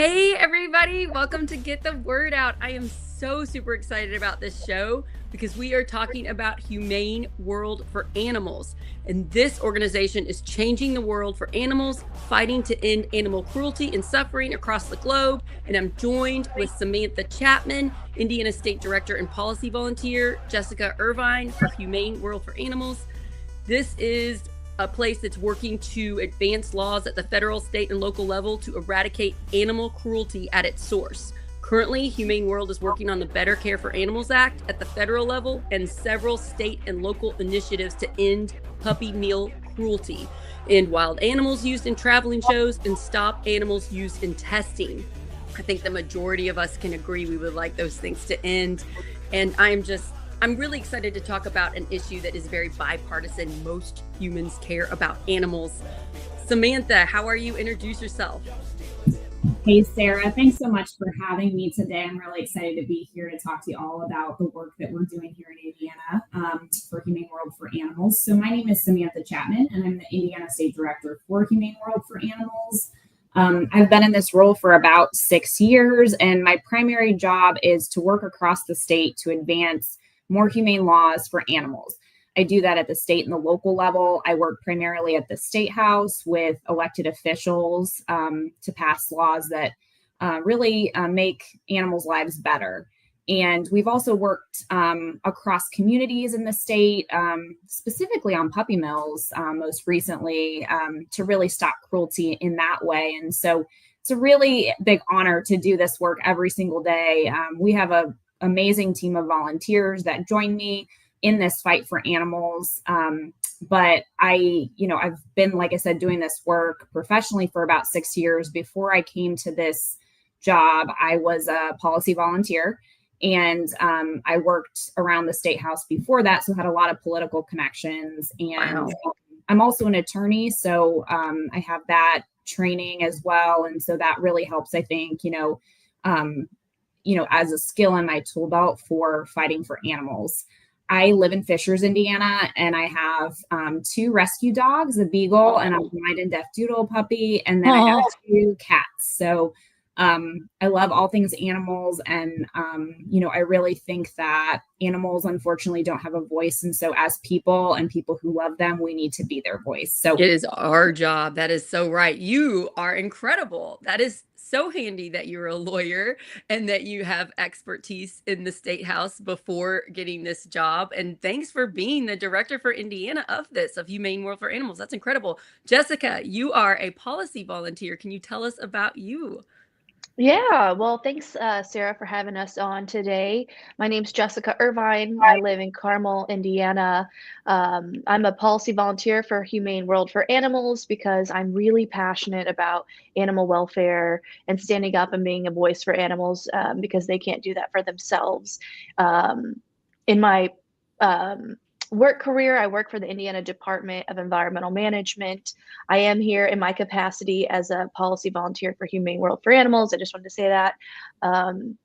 Hey, everybody, welcome to Get the Word Out. I am so super excited about this show because we are talking about Humane World for Animals. And this organization is changing the world for animals, fighting to end animal cruelty and suffering across the globe. And I'm joined with Samantha Chapman, Indiana State Director and Policy Volunteer, Jessica Irvine for Humane World for Animals. This is a place that's working to advance laws at the federal, state, and local level to eradicate animal cruelty at its source. Currently, Humane World is working on the Better Care for Animals Act at the federal level and several state and local initiatives to end puppy mill cruelty, end wild animals used in traveling shows, and stop animals used in testing. I think the majority of us can agree we would like those things to end. And I'm really excited to talk about an issue that is very bipartisan. Most humans care about animals. Samantha, how are you? Introduce yourself. Hey, Sarah, thanks so much for having me today. I'm really excited to be here to talk to you all about the work that we're doing here in Indiana for Humane World for Animals. So my name is Samantha Chapman, and I'm the Indiana State Director for Humane World for Animals. I've been in this role for about 6 years, and my primary job is to work across the state to advance more humane laws for animals. I do that at the state and the local level. I work primarily at the State House with elected officials to pass laws that really make animals' lives better. And we've also worked across communities in the state, specifically on puppy mills most recently, to really stop cruelty in that way. And so it's a really big honor to do this work every single day. We have an amazing team of volunteers that join me in this fight for animals. But I've been, like I said, doing this work professionally for about 6 years. Before I came to this job, I was a policy volunteer, and I worked around the State House before that, so had a lot of political connections. And Wow. I'm also an attorney, so I have that training as well. And so that really helps, I think, as a skill in my tool belt for fighting for animals. I live in Fishers, Indiana, and I have 2 rescue dogs, a beagle and a blind and deaf doodle puppy, and then I have 2 cats. So I love all things animals, and I really think that animals unfortunately don't have a voice, and so as people and people who love them, we need to be their voice. So It is our job. That is so right. You are incredible. That is so handy that you're a lawyer and that you have expertise in the State House before getting this job. And thanks for being the director for Indiana of Humane World for Animals. That's incredible. Jessica, you are a policy volunteer. Can you tell us about you? Yeah, well, thanks, Sarah, for having us on today. My name's Jessica Irvine. I live in Carmel, Indiana. I'm a policy volunteer for Humane World for Animals because I'm really passionate about animal welfare and standing up and being a voice for animals because they can't do that for themselves. In my um, work career, I work for the Indiana Department of Environmental Management. I am here in my capacity as a policy volunteer for Humane World for Animals. I just wanted to say that. Um,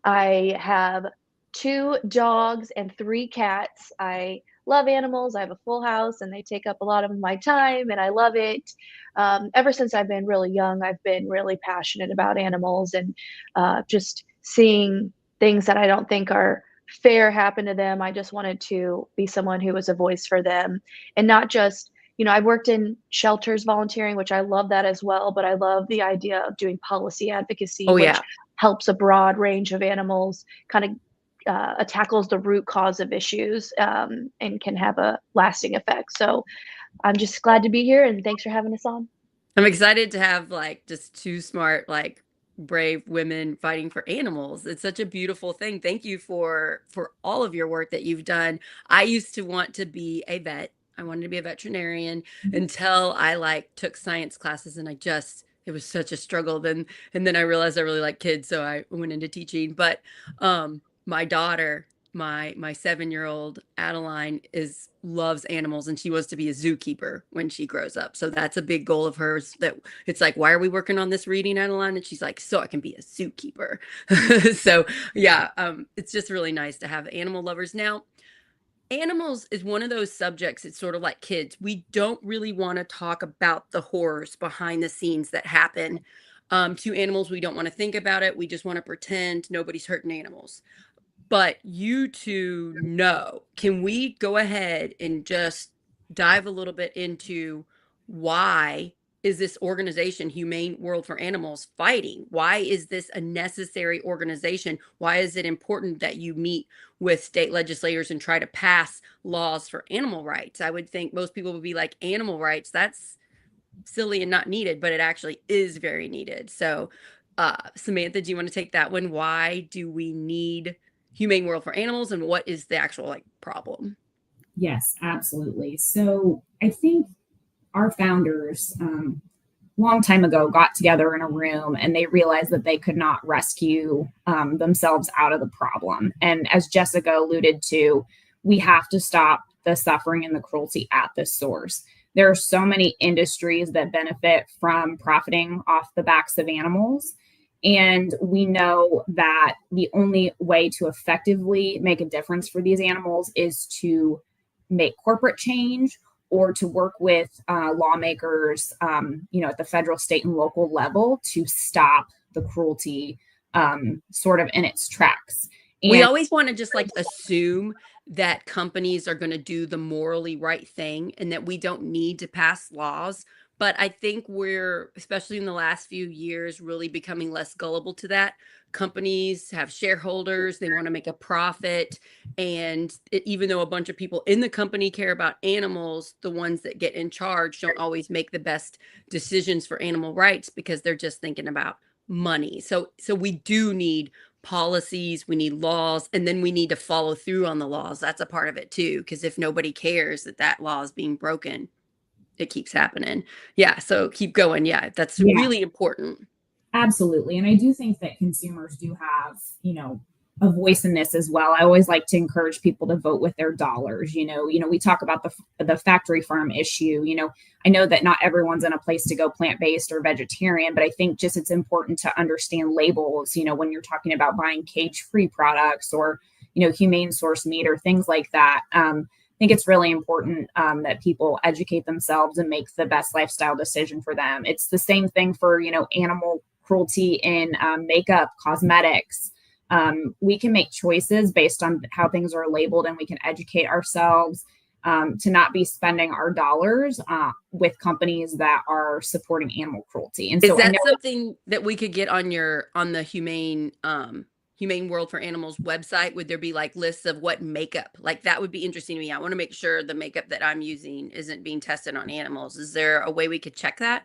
I have 2 dogs and 3 cats. I love animals. I have a full house and they take up a lot of my time and I love it. Ever since I've been really young, I've been really passionate about animals and just seeing things that I don't think are fair happen to them. I just wanted to be someone who was a voice for them and not just, I've worked in shelters volunteering, which I love that as well, but I love the idea of doing policy advocacy, Oh, which yeah. helps a broad range of animals, kind of tackles the root cause of issues and can have a lasting effect. So I'm just glad to be here and thanks for having us on. I'm excited to have just 2 smart, brave women fighting for animals. It's such a beautiful thing. Thank you for all of your work that you've done. I used to want to be a vet. I wanted to be a veterinarian until I took science classes and it was such a struggle then, and then I realized I really like kids, so I went into teaching. But my daughter, my 7-year-old Adeline, is loves animals, and she wants to be a zookeeper when she grows up. So that's a big goal of hers. That it's like, why are we working on this reading, Adeline? And she's like, so I can be a zookeeper. So yeah, it's just really nice to have animal lovers. Now, animals is one of those subjects. It's sort of like kids. We don't really want to talk about the horrors behind the scenes that happen. To animals, we don't want to think about it. We just want to pretend nobody's hurting animals. But you two know. Can we go ahead and just dive a little bit into why is this organization, Humane World for Animals, fighting? Why is this a necessary organization? Why is it important that you meet with state legislators and try to pass laws for animal rights? I would think most people would be like, animal rights, that's silly and not needed, but it actually is very needed. So, Samantha, do you want to take that one? Why do we need Humane World for Animals, and what is the actual like problem? Yes, absolutely. So I think our founders, long time ago, got together in a room and they realized that they could not rescue themselves out of the problem. And as Jessica alluded to, we have to stop the suffering and the cruelty at the source. There are so many industries that benefit from profiting off the backs of animals. And we know that the only way to effectively make a difference for these animals is to make corporate change or to work with lawmakers, at the federal, state, and local level to stop the cruelty sort of in its tracks. We always want to just like assume that companies are going to do the morally right thing and that we don't need to pass laws. But I think we're, especially in the last few years, really becoming less gullible to that. Companies have shareholders, they want to make a profit. And even though a bunch of people in the company care about animals, the ones that get in charge don't always make the best decisions for animal rights because they're just thinking about money. So we do need policies, we need laws, and then we need to follow through on the laws. That's a part of it too, because if nobody cares that law is being broken, it keeps happening. Yeah, so keep going. Yeah, that's really important. Absolutely. And I do think that consumers do have, a voice in this as well. I always like to encourage people to vote with their dollars. We talk about the factory farm issue. I know that not everyone's in a place to go plant-based or vegetarian, but I think just it's important to understand labels, when you're talking about buying cage-free products or, humane source meat or things like that. I think it's really important that people educate themselves and make the best lifestyle decision for them. It's the same thing for, animal cruelty in makeup, cosmetics. We can make choices based on how things are labeled, and we can educate ourselves to not be spending our dollars with companies that are supporting animal cruelty. And so, is that something that we could get on the Humane World for Animals website? Would there be like lists of what makeup? Like that would be interesting to me. I want to make sure the makeup that I'm using isn't being tested on animals. Is there a way we could check that?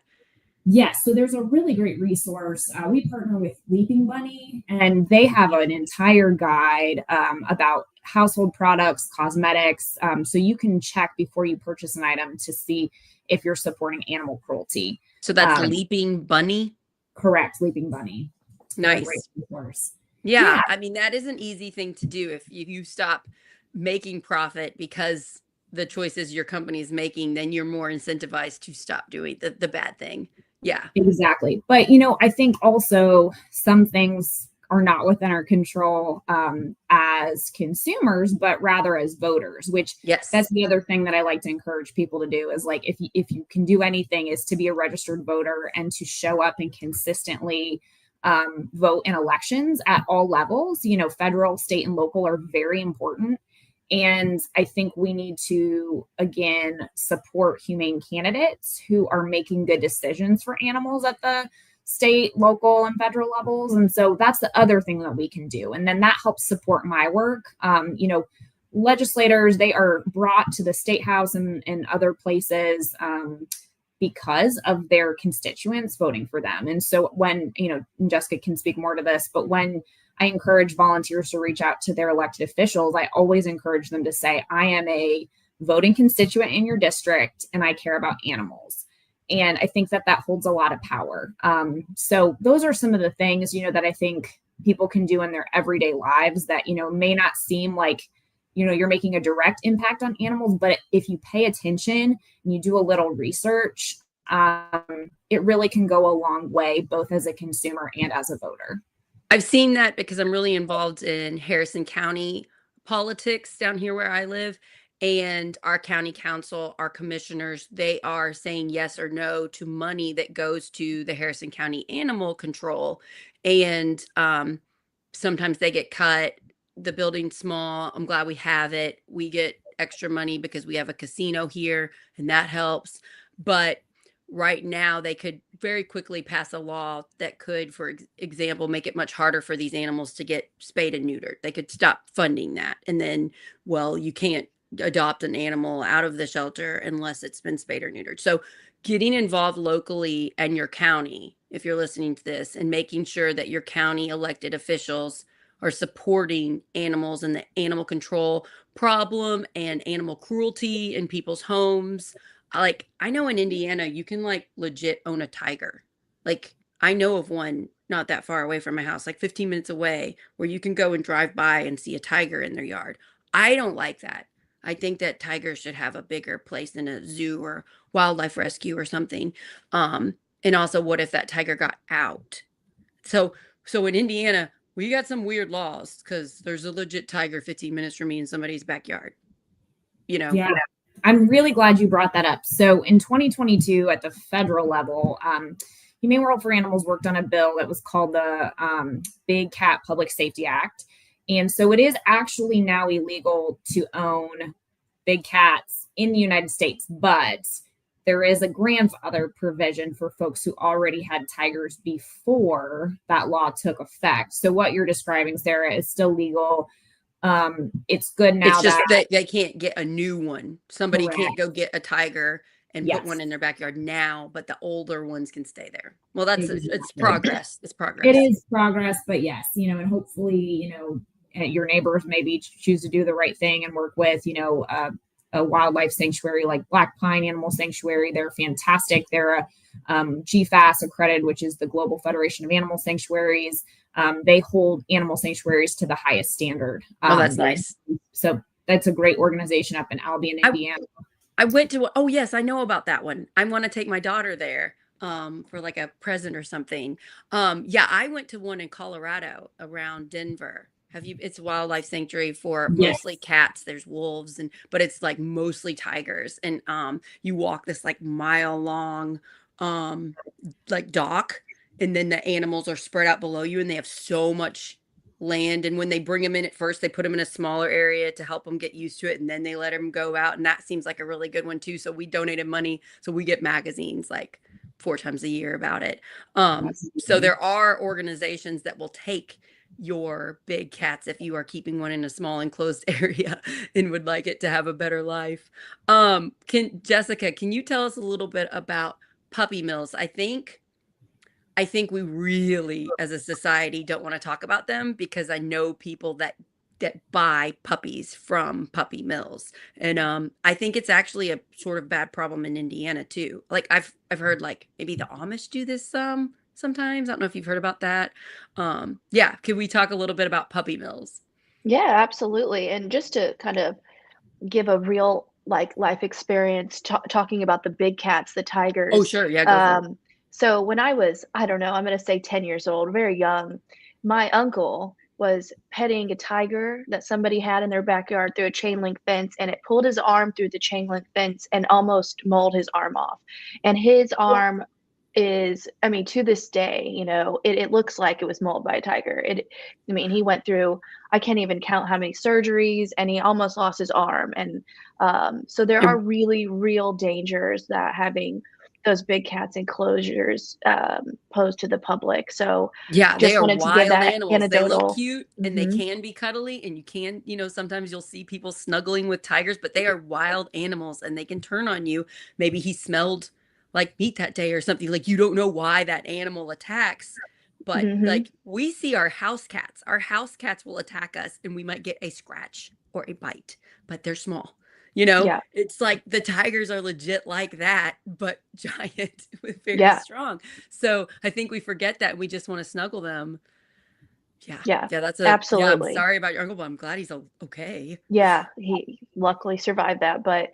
Yes, so there's a really great resource. We partner with Leaping Bunny, and they have an entire guide about household products, cosmetics. So you can check before you purchase an item to see if you're supporting animal cruelty. So that's Leaping Bunny? Correct, Leaping Bunny. Nice. Great resource. Yeah, I mean, that is an easy thing to do. If you stop making profit because the choices your company is making, then you're more incentivized to stop doing the bad thing. Yeah, exactly. But, I think also some things are not within our control as consumers, but rather as voters, which that's the other thing that I like to encourage people to do is like, if you can do anything is to be a registered voter and to show up and consistently vote in elections at all levels. Federal, state, and local are very important. And I think we need to, again, support humane candidates who are making good decisions for animals at the state, local, and federal levels. And so that's the other thing that we can do. And then that helps support my work. Legislators, they are brought to the state house and other places because of their constituents voting for them. And so when, Jessica can speak more to this, but when I encourage volunteers to reach out to their elected officials, I always encourage them to say, I am a voting constituent in your district and I care about animals. And I think that holds a lot of power. So those are some of the things, that I think people can do in their everyday lives that, may not seem like, you're making a direct impact on animals, but if you pay attention and you do a little research, it really can go a long way, both as a consumer and as a voter. I've seen that because I'm really involved in Harrison County politics down here where I live. and our county council, our commissioners, they are saying yes or no to money that goes to the Harrison County Animal Control. And sometimes they get cut. The building's small. I'm glad we have it. We get extra money because we have a casino here, and that helps. But right now, they could very quickly pass a law that could, for example, make it much harder for these animals to get spayed and neutered. They could stop funding that. And then, well, you can't adopt an animal out of the shelter unless it's been spayed or neutered. So getting involved locally and your county, if you're listening to this, and making sure that your county elected officials are supporting animals and the animal control problem and animal cruelty in people's homes. Like, I know in Indiana, you can like legit own a tiger. Like, I know of one not that far away from my house, like 15 minutes away, where you can go and drive by and see a tiger in their yard. I don't like that. I think that tigers should have a bigger place in a zoo or wildlife rescue or something. And also, what if that tiger got out? So in Indiana, we got some weird laws because there's a legit tiger 15 minutes from me in somebody's backyard. Yeah. I'm really glad you brought that up. So in 2022, at the federal level, Humane World for Animals worked on a bill that was called the Big Cat Public Safety Act. And so it is actually now illegal to own big cats in the United States, but there is a grandfather provision for folks who already had tigers before that law took effect. So what you're describing, Sarah, is still legal. It's good now. It's just that they can't get a new one. Somebody Correct. can't go get a tiger and put one in their backyard now, but the older ones can stay there. Well, that's it's progress. It's progress. It is progress, but yes, and hopefully, your neighbors maybe choose to do the right thing and work with, a wildlife sanctuary like Black Pine Animal Sanctuary. They're fantastic. They're a GFAS accredited, which is the Global Federation of Animal Sanctuaries. They hold animal sanctuaries to the highest standard. Oh, that's nice. So that's a great organization up in Albion, Indiana. I went to, oh yes, I know about that one. I want to take my daughter there for like a present or something. Yeah, I went to one in Colorado around Denver. It's a wildlife sanctuary for mostly cats. There's wolves but it's like mostly tigers. And you walk this like mile long like dock, and then the animals are spread out below you, and they have so much land. And when they bring them in at first, they put them in a smaller area to help them get used to it, and then they let them go out. And that seems like a really good one too. So we donated money, so we get magazines like 4 times a year about it. So there are organizations that will take your big cats if you are keeping one in a small enclosed area and would like it to have a better life. Jessica, can you tell us a little bit about puppy mills? I think we really, as a society, don't want to talk about them because I know people that buy puppies from puppy mills. And I think it's actually a sort of bad problem in Indiana too. Like I've heard like maybe the Amish do this sometimes. I don't know if you've heard about that. Yeah, can we talk a little bit about puppy mills? Yeah, absolutely. And just to kind of give a real like life experience talking about the big cats, the tigers. Oh, sure. Yeah, go for it. So when I was, I don't know, I'm going to say 10 years old, very young, my uncle was petting a tiger that somebody had in their backyard through a chain link fence, and it pulled his arm through the chain link fence and almost mauled his arm off. And his arm is, I mean, to this day, it looks like it was mauled by a tiger. He went through, I can't even count how many surgeries, and he almost lost his arm. And so there are really real dangers that having those big cats enclosures pose to the public. So yeah, they are wild animals. Anecdotal. They look cute and they can be cuddly, and you can, sometimes you'll see people snuggling with tigers, but they are wild animals and they can turn on you. Maybe he smelled like meat that day or something. Like, you don't know why that animal attacks, but like we see our house cats will attack us and we might get a scratch or a bite, but they're small. It's like the tigers are legit like that, but giant with very strong. So I think we forget that. We just want to snuggle them. Yeah. That's absolutely. I'm sorry about your uncle, but I'm glad he's okay. Yeah, he luckily survived that. But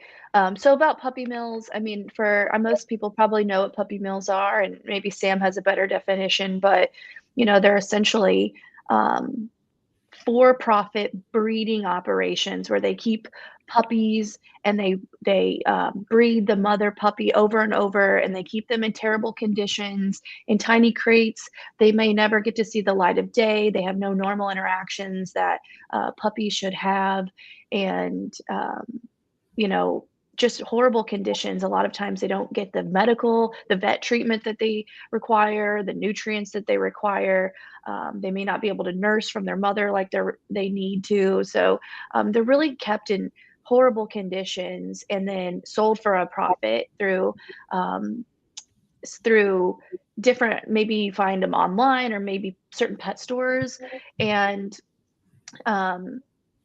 so about puppy mills, I mean, for most people probably know what puppy mills are, and maybe Sam has a better definition, but they're essentially for-profit breeding operations where they keep puppies and they breed the mother puppy over and over, and they keep them in terrible conditions in tiny crates. They may never get to see the light of day. They have no normal interactions that puppies should have, and you know, just horrible conditions. A lot of times they don't get the vet treatment that they require, the nutrients that they require. They may not be able to nurse from their mother like they need to. So they're really kept in horrible conditions and then sold for a profit through different, maybe you find them online or maybe certain pet stores. And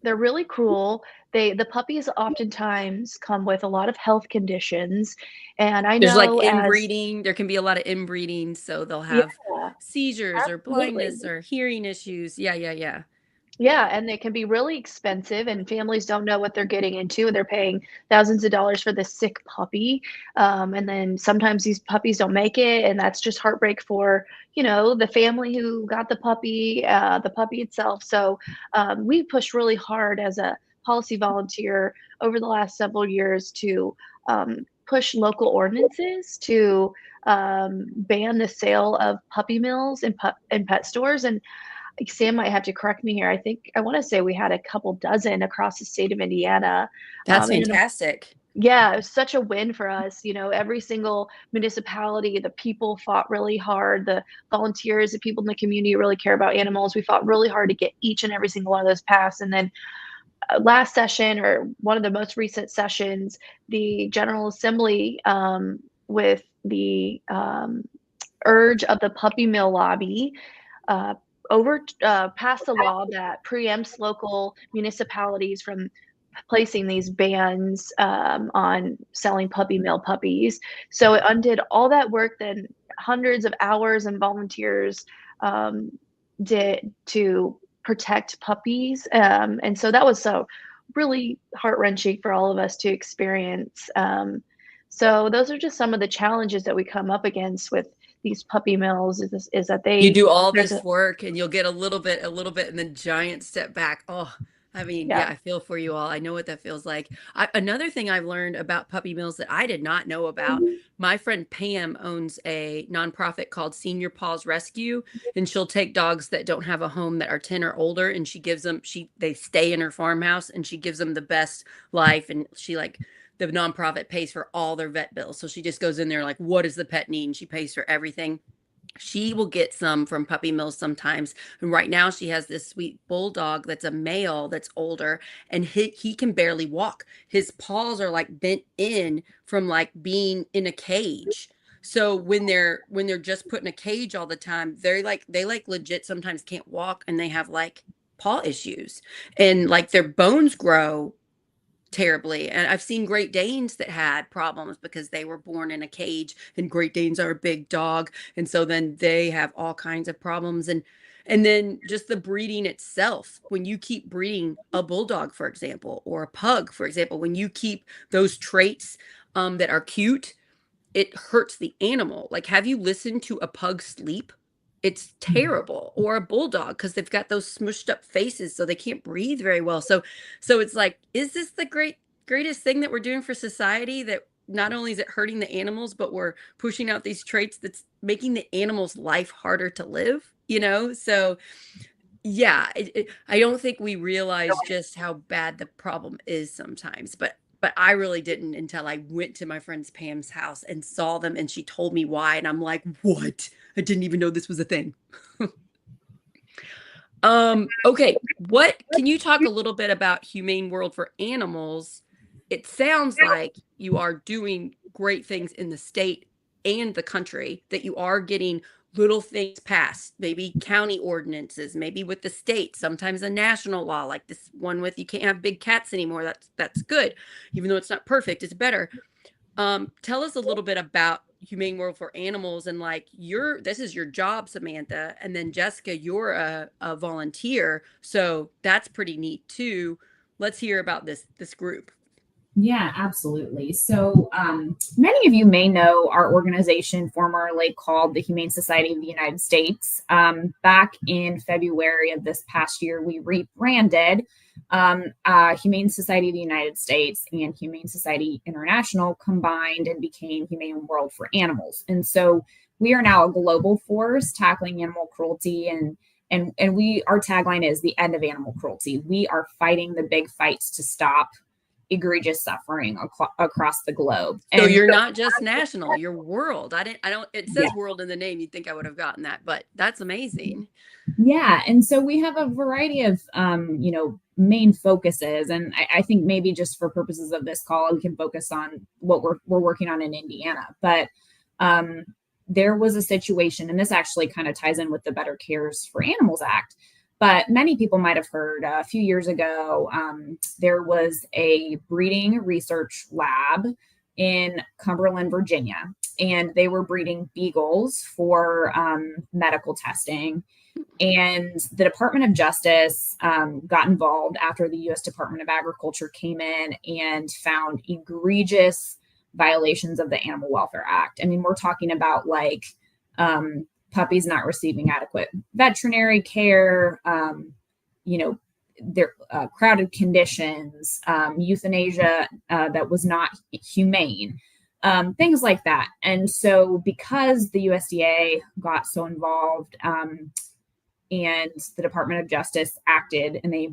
they're really cruel. The puppies oftentimes come with a lot of health conditions, and I There's like know as inbreeding. There can be a lot of inbreeding, so they'll yeah, have seizures or absolutely. blindness or hearing issues. Yeah, yeah, yeah. Yeah, and they can be really expensive, and families don't know what they're getting into, and they're paying thousands of dollars for this sick puppy. And then sometimes these puppies don't make it, and that's just heartbreak for, you know, the family who got the puppy itself. So we pushed really hard as a policy volunteer over the last several years to push local ordinances to ban the sale of puppy mills in pet stores. And Sam might have to correct me here. I want to say we had a couple dozen across the state of Indiana. That's And fantastic. yeah, it was such a win for us. You know, every single municipality, the people fought really hard. The volunteers, the people in the community really care about animals. We fought really hard to get each and every single one of those passed. And then last session, or one of the most recent sessions, the General Assembly, with the urge of the puppy mill lobby, uh, passed a law that preempts local municipalities from placing these bans on selling puppy mill puppies. So it undid all that work that hundreds of hours and volunteers did to protect puppies. And so that was so really heart-wrenching for all of us to experience. So those are just some of the challenges that we come up against with these puppy mills is that You do all there's this work and you'll get a little bit, and then giant step back. Oh, I mean, yeah, yeah. I feel for you all. I know what that feels like. Another thing I've learned about puppy mills that I did not know about, my friend Pam owns a nonprofit called Senior Paws Rescue, and she'll take dogs that don't have a home that are 10 or older, and she gives them, they stay in her farmhouse, and she gives them the best life. And the nonprofit pays for all their vet bills. So she just goes in there like, what does the pet need? And she pays for everything. She will get some from puppy mills sometimes. And right now she has this sweet bulldog that's a male that's older, and he can barely walk. His paws are like bent in from like being in a cage. So when they're just put in a cage all the time, they legit sometimes can't walk, and they have like paw issues, and like their bones grow terribly. And I've seen Great Danes that had problems because they were born in a cage, and Great Danes are a big dog. And so then they have all kinds of problems. And then just the breeding itself, when you keep breeding a bulldog, for example, or a pug, for example, when you keep those traits that are cute, it hurts the animal. Like, have you listened to a pug sleep? It's terrible. Or a bulldog, because they've got those smushed up faces, so they can't breathe very well. So it's like, is this the greatest thing that we're doing for society, that not only is it hurting the animals, but we're pushing out these traits that's making the animal's life harder to live, you know? So yeah, I don't think we realize just how bad the problem is sometimes, but I really didn't until I went to my friend's Pam's house and saw them, and she told me why, and I'm like, what? I didn't even know this was a thing. Okay, what can you talk a little bit about Humane World for Animals? It sounds like you are doing great things in the state and the country, that you are getting little things passed, maybe county ordinances, maybe with the state, sometimes a national law, like this one with you can't have big cats anymore. That's good. Even though it's not perfect, it's better. Tell us a little bit about Humane World for Animals, and like this is your job, Samantha, and then Jessica, you're a volunteer, so that's pretty neat too. Let's hear about this group. Yeah, absolutely. So, many of you may know our organization, formerly called the Humane Society of the United States. Back in February of this past year, we rebranded Humane Society of the United States and Humane Society International combined and became Humane World for Animals. And so we are now a global force tackling animal cruelty and we our tagline is the end of animal cruelty. We are fighting the big fights to stop egregious suffering across the globe. So And you're not just national, you're world. I don't, it says yeah, world in the name. You'd think I would have gotten that, but that's amazing. yeah. And so we have a variety of, main focuses. And I think maybe just for purposes of this call, we can focus on what we're working on in Indiana. But um, there was a situation, and this actually kind of ties in with the Better Cares for Animals Act. But many people might have heard a few years ago, there was a breeding research lab in Cumberland, Virginia, and they were breeding beagles for medical testing. And the Department of Justice got involved after the U.S. Department of Agriculture came in and found egregious violations of the Animal Welfare Act. I mean, we're talking about like puppies not receiving adequate veterinary care, their crowded conditions, euthanasia that was not humane, things like that. And so, because the USDA got so involved, and the Department of Justice acted, and they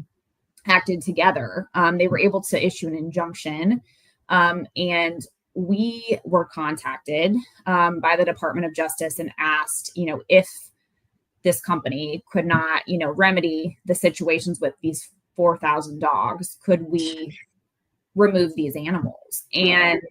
acted together, they were able to issue an injunction. And we were contacted by the Department of Justice and asked, if this company could not, remedy the situations with these 4,000 dogs, could we remove these animals? And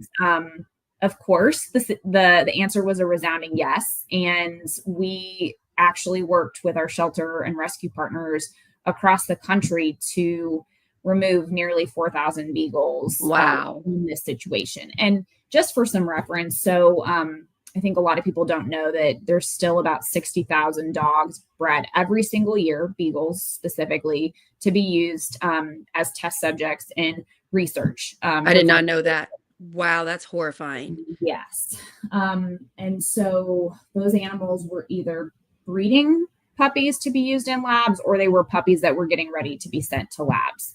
of course, the answer was a resounding yes. And we actually worked with our shelter and rescue partners across the country to remove nearly 4,000 beagles. Wow. In this situation. And just for some reference, so I think a lot of people don't know that there's still about 60,000 dogs bred every single year, beagles specifically, to be used as test subjects in research. I did not know that. Wow, that's horrifying. Yes. And so those animals were either breeding puppies to be used in labs, or they were puppies that were getting ready to be sent to labs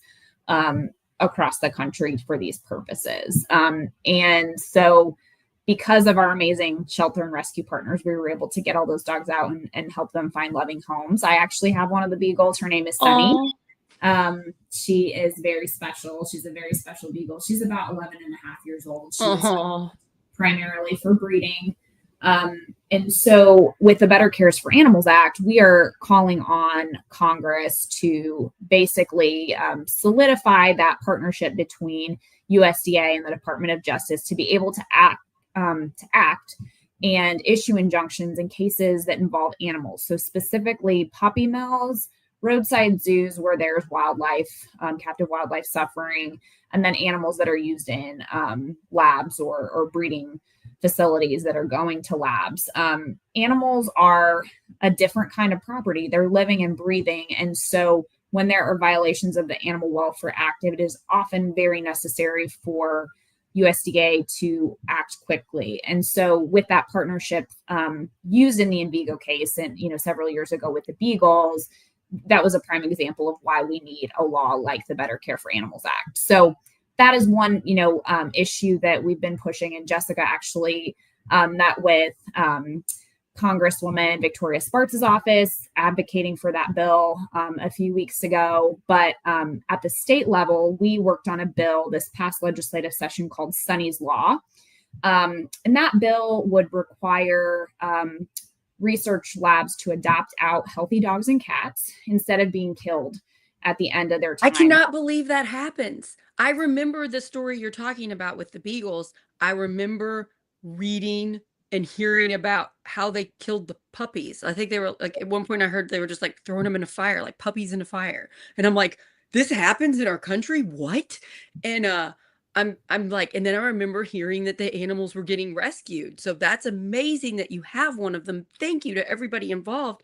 across the country for these purposes. And so because of our amazing shelter and rescue partners, we were able to get all those dogs out and help them find loving homes. I actually have one of the beagles. Her name is Sunny. She is very special. She's a very special beagle. She's about 11 and a half years old. She's primarily for breeding. And so with the Better Cares for Animals Act, we are calling on Congress to basically solidify that partnership between USDA and the Department of Justice to be able to act and issue injunctions in cases that involve animals. So specifically puppy mills, roadside zoos where there's wildlife, captive wildlife suffering, and then animals that are used in labs or breeding facilities that are going to labs. Animals are a different kind of property. They're living and breathing. And so when there are violations of the Animal Welfare Act, it is often very necessary for USDA to act quickly. And so with that partnership used in the Envigo case and, several years ago with the beagles, that was a prime example of why we need a law like the Better Care for Animals Act. So that is one, issue that we've been pushing. And Jessica actually met with Congresswoman Victoria Spartz's office advocating for that bill a few weeks ago. But at the state level, we worked on a bill this past legislative session called Sunny's Law. And that bill would require research labs to adopt out healthy dogs and cats instead of being killed at the end of their time. I cannot believe that happens. I remember the story you're talking about with the beagles. I remember reading and hearing about how they killed the puppies. I think they were like, at one point I heard they were just like throwing them in a fire, like puppies in a fire. And I'm like, this happens in our country? What? And I'm like, and then I remember hearing that the animals were getting rescued. So that's amazing that you have one of them. Thank you to everybody involved.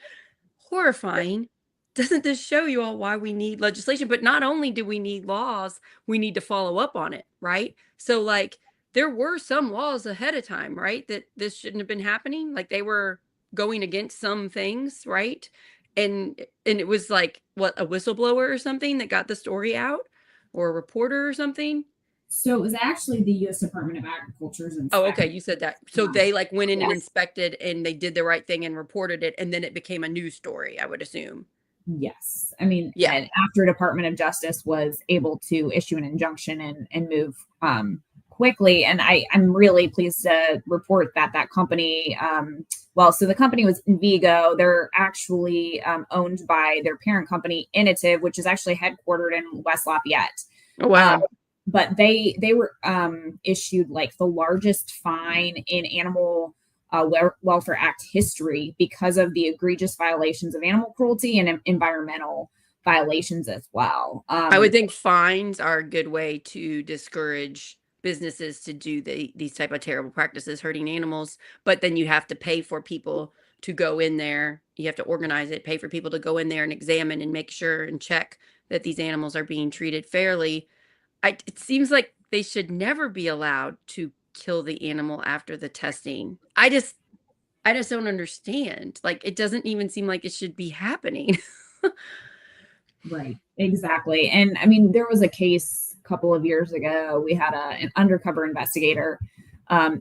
Horrifying. doesn't this show you all why we need legislation? But not only do we need laws, we need to follow up on it, right? So like there were some laws ahead of time, right? That this shouldn't have been happening. Like they were going against some things, right? And it was like what, a whistleblower or something that got the story out, or a reporter or something. So it was actually the U.S. Department of Agriculture's Oh, inspector. okay, you said that. So they like went in and Yes. inspected and they did the right thing and reported it, and then it became a news story, I would assume. Yes. I mean, Yeah. and after Department of Justice was able to issue an injunction and move quickly. And I'm really pleased to report that that company, so the company was in Vigo. They're actually owned by their parent company, Initiv, which is actually headquartered in West Lafayette. Oh, wow. But they were issued like the largest fine in animal Welfare Act history because of the egregious violations of animal cruelty and environmental violations as well. I would think fines are a good way to discourage businesses to do these type of terrible practices hurting animals, but then you have to pay for people to go in there. You have to organize it, pay for people to go in there and examine and make sure and check that these animals are being treated fairly. It seems like they should never be allowed to kill the animal after the testing. I just don't understand. Like it doesn't even seem like it should be happening. Right, exactly. And I mean, there was a case a couple of years ago. We had an undercover investigator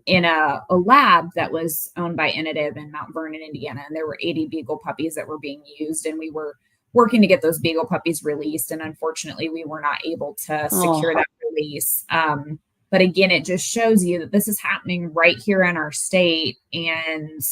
in a lab that was owned by Initiv in Mount Vernon, Indiana, and there were 80 beagle puppies that were being used, and we were working to get those beagle puppies released, and unfortunately, we were not able to secure that release. But again, it just shows you that this is happening right here in our state, and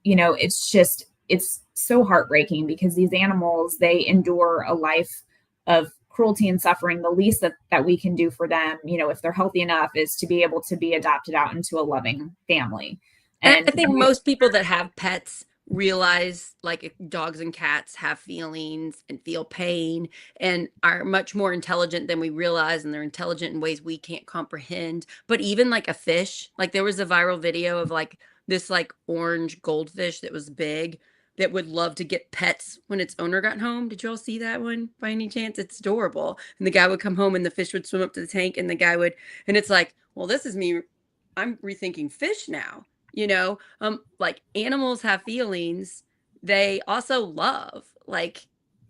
it's so heartbreaking because these animals, they endure a life of cruelty and suffering. The least that we can do for them, if they're healthy enough, is to be able to be adopted out into a loving family. And I think most people that have pets realize like dogs and cats have feelings and feel pain and are much more intelligent than we realize, and they're intelligent in ways we can't comprehend. But even like a fish, like there was a viral video of like this like orange goldfish that was big that would love to get pets when its owner got home. Did you all see that one by any chance? It's adorable. And the guy would come home and the fish would swim up to the tank and the guy would, and it's like, well, this is me. I'm rethinking fish now. Like animals have feelings. They also love. Like,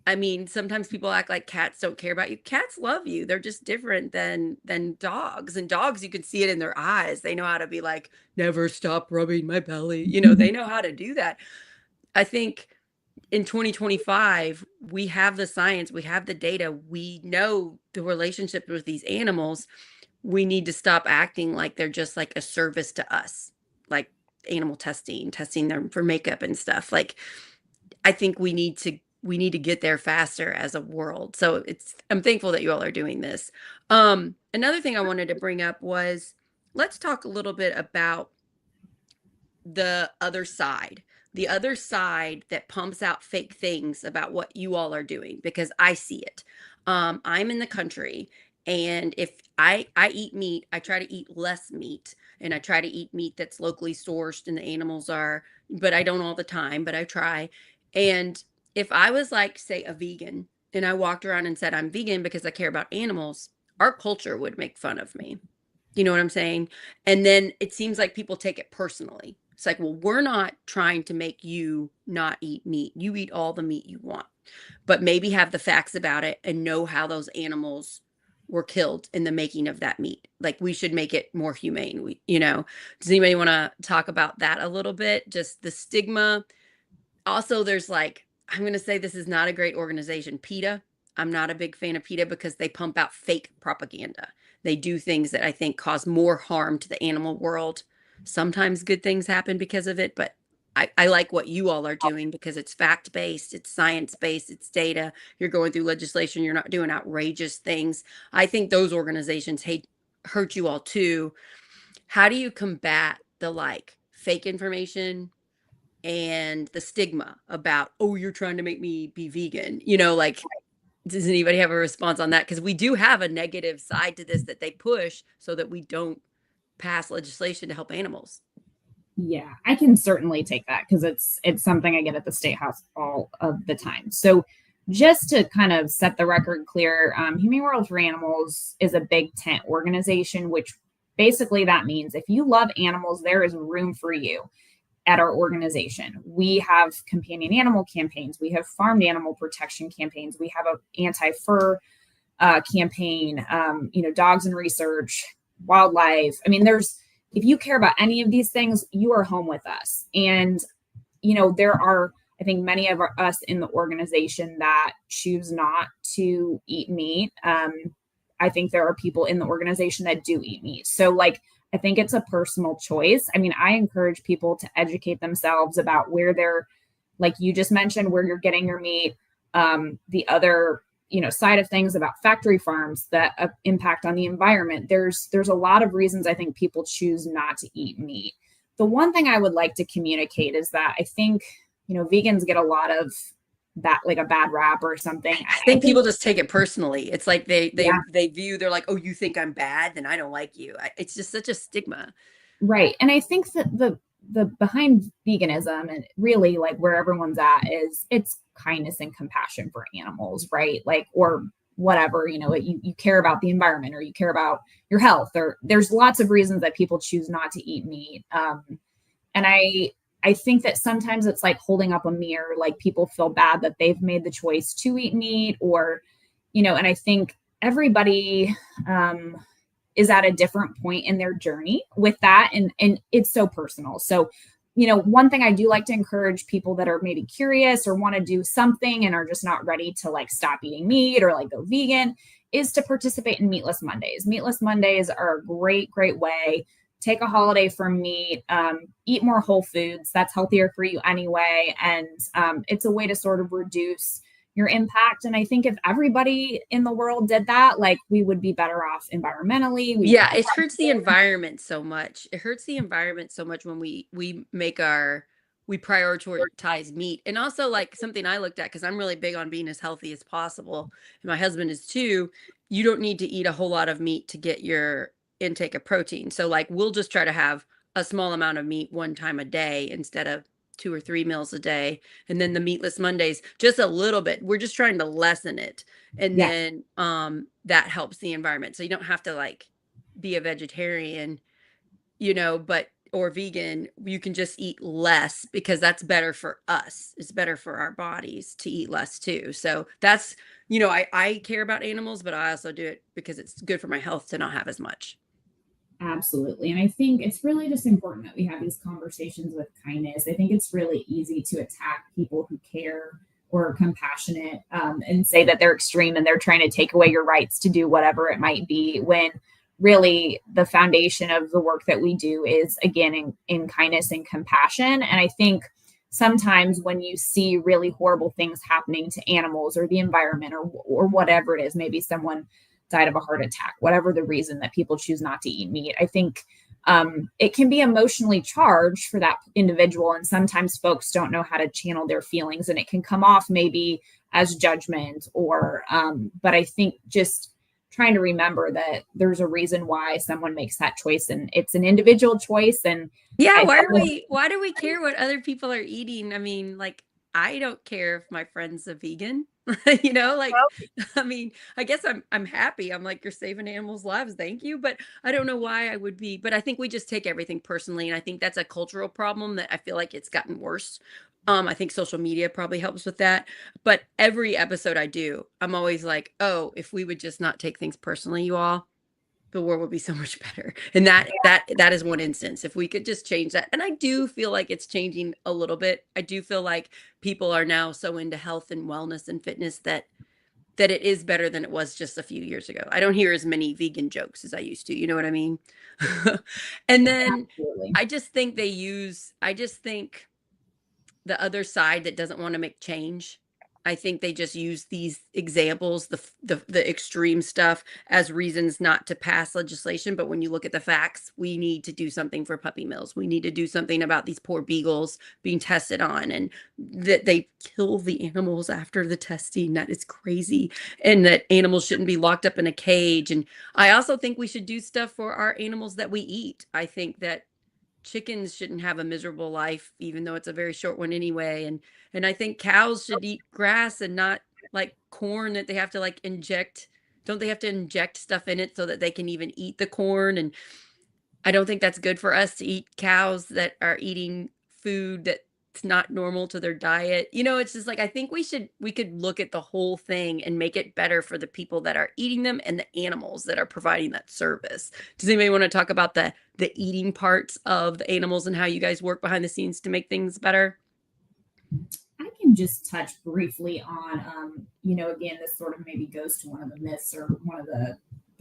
I mean, sometimes people act like cats don't care about you. Cats love you. They're just different than dogs. And dogs, you can see it in their eyes. They know how to be like, never stop rubbing my belly. They know how to do that. I think in 2025, we have the science, we have the data, we know the relationship with these animals. We need to stop acting like they're just like a service to us, like animal testing them for makeup and stuff. Like, I think we need to get there faster as a world. So I'm thankful that you all are doing this. Another thing I wanted to bring up was, let's talk a little bit about the other side that pumps out fake things about what you all are doing, because I see it. I'm in the country, and if I eat meat, I try to eat less meat, and I try to eat meat that's locally sourced and the animals are, but I don't all the time, but I try. And if I was like, say, a vegan, and I walked around and said I'm vegan because I care about animals, our culture would make fun of me. You know what I'm saying? And then it seems like people take it personally. It's like, well, we're not trying to make you not eat meat. You eat all the meat you want, but maybe have the facts about it and know how those animals were killed in the making of that meat. Like, we should make it more humane. Does anybody want to talk about that a little bit? Just the stigma. Also, there's like, I'm going to say this is not a great organization, PETA. I'm not a big fan of PETA because they pump out fake propaganda. They do things that I think cause more harm to the animal world. Sometimes good things happen because of it, but I like what you all are doing because it's fact-based, it's science-based, it's data. You're going through legislation. You're not doing outrageous things. I think those organizations hurt you all too. How do you combat the like fake information and the stigma about, oh, you're trying to make me be vegan? Like, does anybody have a response on that? Because we do have a negative side to this that they push so that we don't pass legislation to help animals. Yeah, I can certainly take that because it's something I get at the State House all of the time. So just to kind of set the record clear, Humane World for Animals is a big tent organization, which basically that means if you love animals, there is room for you at our organization. We have companion animal campaigns. We have farmed animal protection campaigns. We have an anti-fur campaign, dogs and research, wildlife. I mean, if you care about any of these things, you are home with us. And, there are, I think, many of us in the organization that choose not to eat meat. I think there are people in the organization that do eat meat. So I think it's a personal choice. I mean, I encourage people to educate themselves about where they're, like you just mentioned, where you're getting your meat. The other, side of things about factory farms that impact on the environment. There's a lot of reasons I think people choose not to eat meat. The one thing I would like to communicate is that I think, vegans get a lot of that, like a bad rap or something. I think people just take it personally. It's like they view, they're like, oh, you think I'm bad, then I don't like you. It's just such a stigma. Right. And I think that the behind veganism and really like where everyone's at is it's kindness and compassion for animals, right? Or whatever, you care about the environment or you care about your health, or there's lots of reasons that people choose not to eat meat. And I think that sometimes it's like holding up a mirror, like people feel bad that they've made the choice to eat meat or, and I think everybody is at a different point in their journey with that. And it's so personal. So, one thing I do like to encourage people that are maybe curious or want to do something and are just not ready to stop eating meat or go vegan is to participate in Meatless Mondays. Meatless Mondays are a great, great way. Take a holiday from meat, eat more whole foods. That's healthier for you anyway. And it's a way to sort of reduce your impact. And I think if everybody in the world did that, we would be better off environmentally. It hurts the environment so much. It hurts the environment so much when we prioritize meat. And also something I looked at, because I'm really big on being as healthy as possible, and my husband is too, you don't need to eat a whole lot of meat to get your intake of protein. So we'll just try to have a small amount of meat one time a day instead of 2 or 3 meals a day. And then the Meatless Mondays, just a little bit. We're just trying to lessen it. And then that helps the environment. So you don't have to be a vegetarian, or vegan. You can just eat less because that's better for us. It's better for our bodies to eat less too. So that's, I care about animals, but I also do it because it's good for my health to not have as much. Absolutely. And I think it's really just important that we have these conversations with kindness. I think it's really easy to attack people who care or are compassionate and say that they're extreme and they're trying to take away your rights to do whatever it might be, when really the foundation of the work that we do is, again, in kindness and compassion. And I think sometimes when you see really horrible things happening to animals or the environment or whatever it is, maybe someone died of a heart attack, whatever the reason that people choose not to eat meat, I think it can be emotionally charged for that individual. And sometimes folks don't know how to channel their feelings, and it can come off maybe as judgment or, but I think just trying to remember that there's a reason why someone makes that choice, and it's an individual choice. And why do we care what other people are eating? I mean, I don't care if my friend's a vegan. I mean, I guess I'm happy. I'm you're saving animals' lives. Thank you. But I don't know why I would be. But I think we just take everything personally. And I think that's a cultural problem that I feel like it's gotten worse. I think social media probably helps with that. But every episode I do, I'm always oh, if we would just not take things personally, you all, the world would be so much better. And that is one instance. If we could just change that. And I do feel like it's changing a little bit. I do feel like people are now so into health and wellness and fitness that it is better than it was just a few years ago. I don't hear as many vegan jokes as I used to. You know what I mean? And then Absolutely. I just think the other side that doesn't want to make change, I think they just use these examples, the extreme stuff, as reasons not to pass legislation. But when you look at the facts, we need to do something for puppy mills. We need to do something about these poor beagles being tested on, and that they kill the animals after the testing. That is crazy. And that animals shouldn't be locked up in a cage. And I also think we should do stuff for our animals that we eat. I think that chickens shouldn't have a miserable life, even though it's a very short one anyway. And I think cows should eat grass and not like corn that they have to like inject? Don't they have to inject stuff in it so that they can even eat the corn? And I don't think that's good for us to eat cows that are eating food that's not normal to their diet. It's just like I think we could look at the whole thing and make it better for the people that are eating them and the animals that are providing that service. Does anybody want to talk about the eating parts of the animals and how you guys work behind the scenes to make things better? I can just touch briefly on, again, this sort of maybe goes to one of the myths or one of the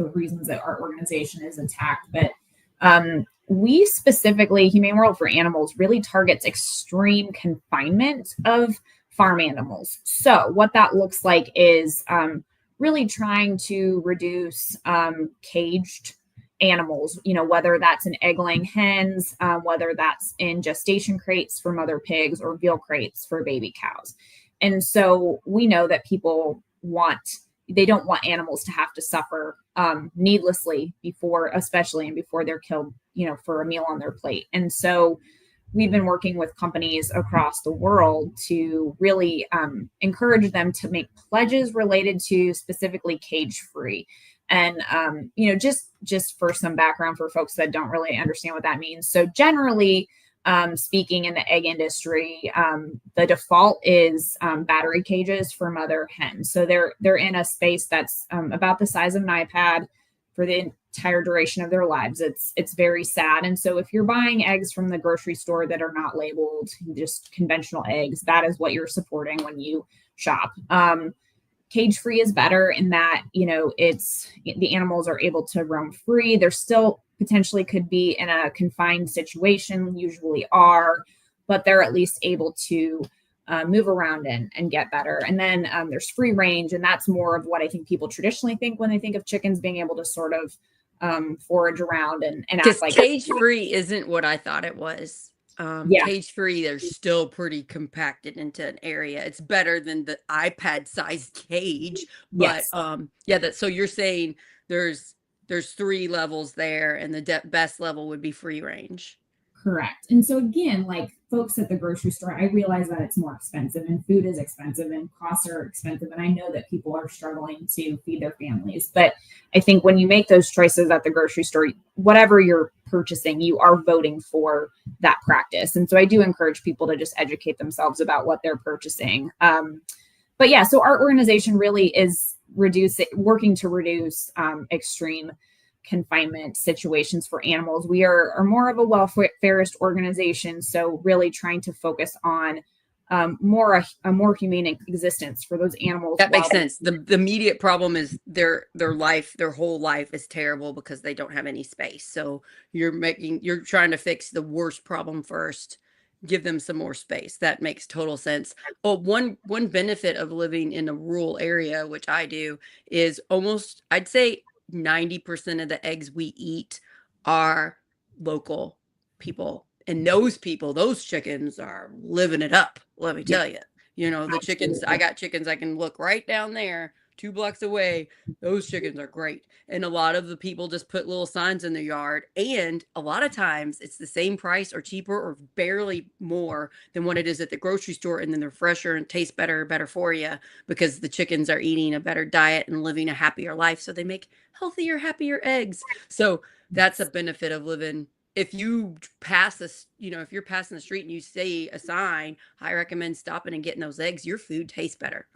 reasons that our organization is attacked. But we specifically, Humane World for Animals, really targets extreme confinement of farm animals. So what that looks like is really trying to reduce caged animals, whether that's in egg-laying hens, whether that's in gestation crates for mother pigs or veal crates for baby cows. And so we know that they don't want animals to have to suffer needlessly especially before they're killed, for a meal on their plate. And so we've been working with companies across the world to really encourage them to make pledges related to specifically cage-free. And, just for some background for folks that don't really understand what that means. So generally, speaking in the egg industry, the default is battery cages for mother hens. So they're in a space that's about the size of an iPad for the entire duration of their lives. It's very sad. And so if you're buying eggs from the grocery store that are not labeled, just conventional eggs, that is what you're supporting when you shop. Cage free is better in that, the animals are able to roam free. They're still potentially could be in a confined situation, usually are, but they're at least able to move around and get better. And then there's free range. And that's more of what I think people traditionally think when they think of chickens being able to sort of forage around and act like cage free isn't what I thought it was. Cage free, they're still pretty compacted into an area. It's better than the iPad sized cage. But yes. So you're saying there's 3 levels there, and the best level would be free range. Correct. And so again, like folks at the grocery store, I realize that it's more expensive and food is expensive and costs are expensive. And I know that people are struggling to feed their families. But I think when you make those choices at the grocery store, whatever you're purchasing, you are voting for that practice. And so I do encourage people to just educate themselves about what they're purchasing. So our organization really is working to reduce extreme confinement situations for animals. We are more of a welfarist organization, so really trying to focus on a more humane existence for those animals. That makes sense. The immediate problem is their whole life is terrible because they don't have any space. So you're trying to fix the worst problem first, give them some more space. That makes total sense. Well, one benefit of living in a rural area, which I do, is I'd say 90% of the eggs we eat are local people. And those chickens are living it up. Let me tell you, the chickens, I got chickens. I can look right down there 2 blocks away. Those chickens are great. And a lot of the people just put little signs in their yard. And a lot of times it's the same price or cheaper or barely more than what it is at the grocery store. And then they're fresher and taste better for you because the chickens are eating a better diet and living a happier life. So they make healthier, happier eggs. So that's a benefit of living. If you pass if you're passing the street and you see a sign, I recommend stopping and getting those eggs. Your food tastes better.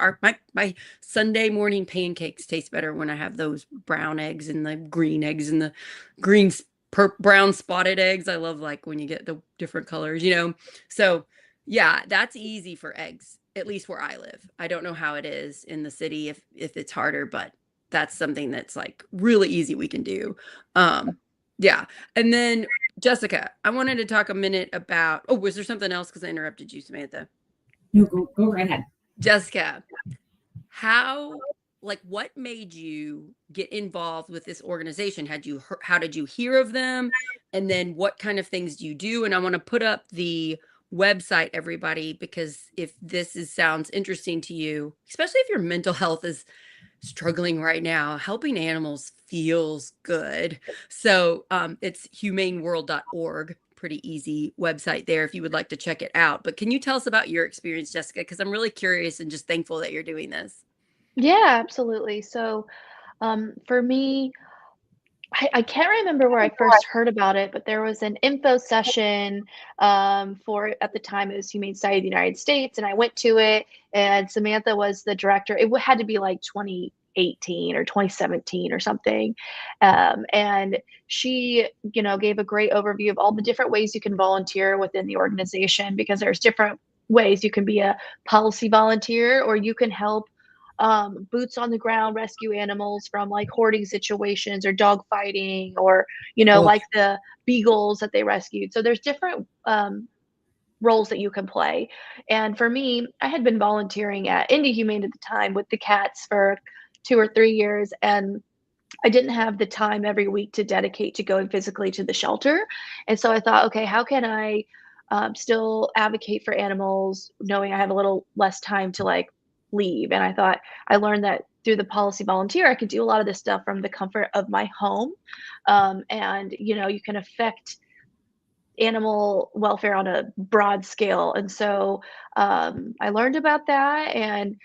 My Sunday morning pancakes taste better when I have those brown eggs and the green eggs and the brown spotted eggs. I love like when you get the different colors, So yeah, that's easy for eggs, at least where I live. I don't know how it is in the city if it's harder, but that's something that's like really easy we can do. Yeah. And then Jessica, I wanted to talk a minute about, was there something else? Because I interrupted you, Samantha. No, go right ahead. Jessica, what made you get involved with this organization? How did you hear of them? And then what kind of things do you do? And I want to put up the website, everybody, because if this sounds interesting to you, especially if your mental health is struggling right now, helping animals feels good. So it's humaneworld.org. Pretty easy website there if you would like to check it out. But can you tell us about your experience, Jessica? Because I'm really curious and just thankful that you're doing this. Yeah, absolutely. So, for me, I can't remember where I first heard about it, but there was an info session for at the time it was Humane Society of the United States, and I went to it, and Samantha was the director. Had to be like 2018 or 2017 or something, and she, gave a great overview of all the different ways you can volunteer within the organization because there's different ways you can be a policy volunteer or you can help boots on the ground rescue animals from like hoarding situations or dog fighting or Oh, like the beagles that they rescued. So there's different roles that you can play. And for me, I had been volunteering at Indie Humane at the time with the cats for 2 or 3 years, and I didn't have the time every week to dedicate to going physically to the shelter. And so I thought, okay, how can I still advocate for animals, knowing I have a little less time to like leave? And I thought I learned that through the policy volunteer, I could do a lot of this stuff from the comfort of my home. And, you can affect animal welfare on a broad scale. And so I learned about that. And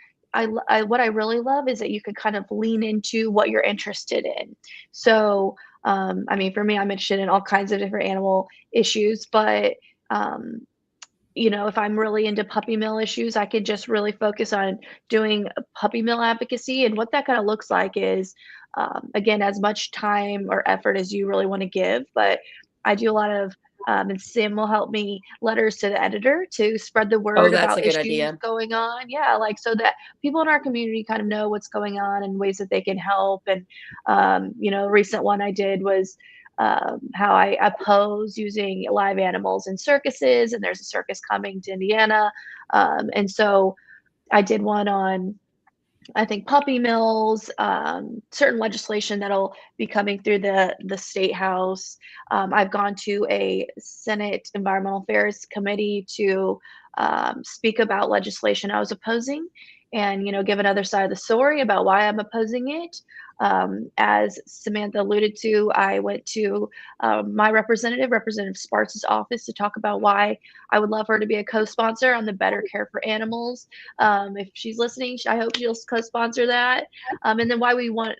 what I really love is that you can kind of lean into what you're interested in. So, I mean, for me, I'm interested in all kinds of different animal issues, but um, if I'm really into puppy mill issues, I could just really focus on doing puppy mill advocacy. And what that kind of looks like is, again, as much time or effort as you really want to give. But I do a lot of, and Sim will help me, letters to the editor to spread the oh, word that's a about good issues idea. going on. Yeah, like so that people in our community kind of know what's going on and ways that they can help. And, a recent one I did was how I oppose using live animals in circuses, and there's a circus coming to Indiana. And so I did one on, I think, puppy mills, certain legislation that'll be coming through the state house. I've gone to a Senate Environmental Affairs Committee to speak about legislation I was opposing, and give another side of the story about why I'm opposing it. As Samantha alluded to, I went to my representative, Representative Sparks' office, to talk about why I would love her to be a co-sponsor on the Better Care for Animals. If she's listening, I hope she'll co-sponsor that. And then why we were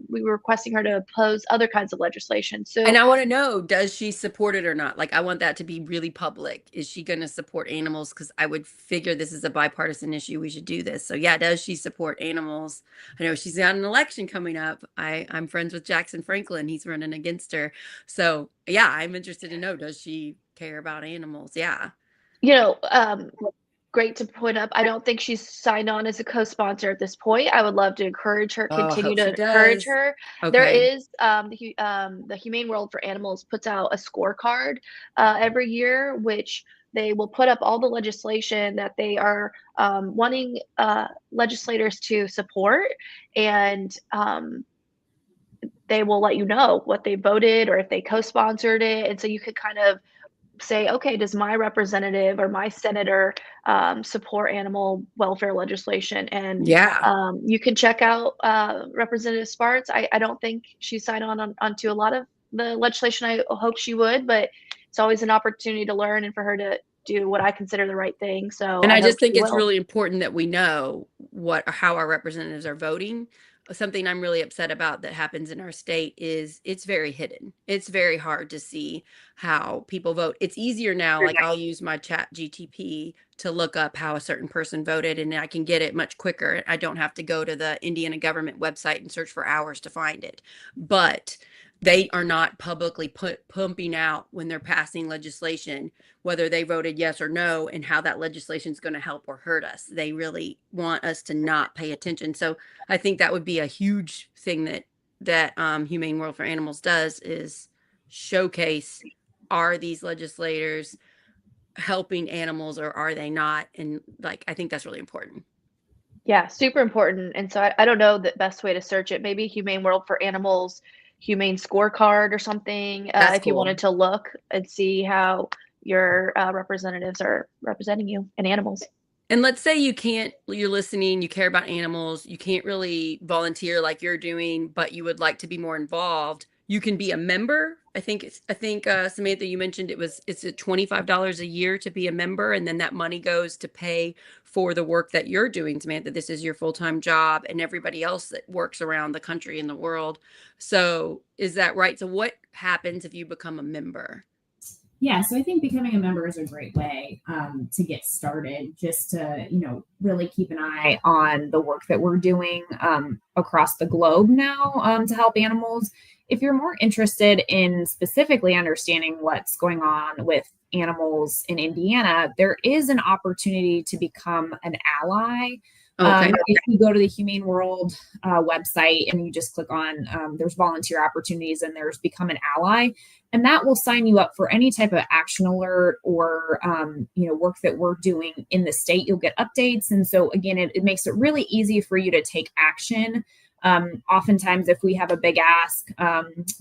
requesting her to oppose other kinds of legislation. And So, I want to know, does she support it or not? Like, I want that to be really public. Is she going to support animals? Because I would figure this is a bipartisan issue. We should do this. So, yeah, does she support animals? I know she's got an election coming up. I'm friends with Jackson Franklin. He's running against her. So, yeah, I'm interested to know, does she care about animals? Yeah. you know, um, great to point up. I don't think she's signed on as a co-sponsor at this point. I would love to encourage her, Oh, I continue hope to she encourage does. her. There Okay. is the Humane World for Animals puts out a scorecard every year, which they will put up all the legislation that they are wanting legislators to support, and they will let you know what they voted or if they co-sponsored it, and so you could kind of say, okay, does my representative or my senator support animal welfare legislation? And Yeah. you can check out Representative Sparks. I don't think she signed onto a lot of the legislation. I hope she would, but it's always an opportunity to learn and for her to do what I consider the right thing. So And I I hope just think she it's will. really important that we know how our representatives are voting. Something I'm really upset about that happens in our state is it's very hidden. It's very hard to see how people vote. It's easier now, like I'll use my chat GTP to look up how a certain person voted and I can get it much quicker. I don't have to go to the Indiana government website and search for hours to find it. But they are not publicly pumping out when they're passing legislation whether they voted yes or no and how that legislation is going to help or hurt us. They really want us to not pay attention. So I think that would be a huge thing that Humane World for Animals does is showcase, are these legislators helping animals or are they not? And like I think that's really important. Yeah, super important. And so I don't know the best way to search it. Maybe Humane World for Animals, Humane Scorecard or something, That's if you cool. wanted to look and see how your representatives are representing you and animals. And let's say you're listening, you care about animals, you can't really volunteer like you're doing, but you would like to be more involved. you can be a member. I think Samantha, you mentioned it's at $25 a year to be a member, and then that money goes to pay for the work that you're doing, Samantha. This is your full-time job, and everybody else that works around the country and the world. So is that right? So what happens if you become a member? Yeah, so I think becoming a member is a great way to get started, just to, really keep an eye on the work that we're doing across the globe now to help animals. If you're more interested in specifically understanding what's going on with animals in Indiana, there is an opportunity to become an ally. Okay. If you go to the Humane World website and you just click on, there's volunteer opportunities and there's become an ally, and that will sign you up for any type of action alert or work that we're doing in the state. You'll get updates, and so again, it makes it really easy for you to take action. Oftentimes, if we have a big ask,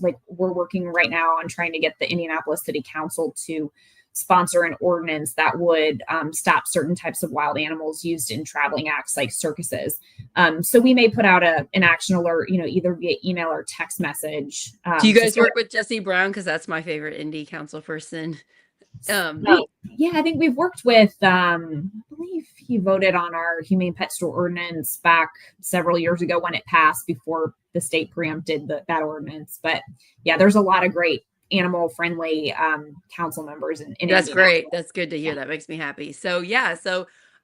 like we're working right now on trying to get the Indianapolis City Council to sponsor an ordinance that would stop certain types of wild animals used in traveling acts like circuses. So we may put out an action alert, either via email or text message. Do you guys work with Jesse Brown? Because that's my favorite Indy council person. Yeah, I think we've worked with, I believe he voted on our humane pet store ordinance back several years ago when it passed before the state preempted that ordinance. But yeah, there's a lot of great animal friendly council members. And that's great. That's good to hear. That makes me happy. So yeah,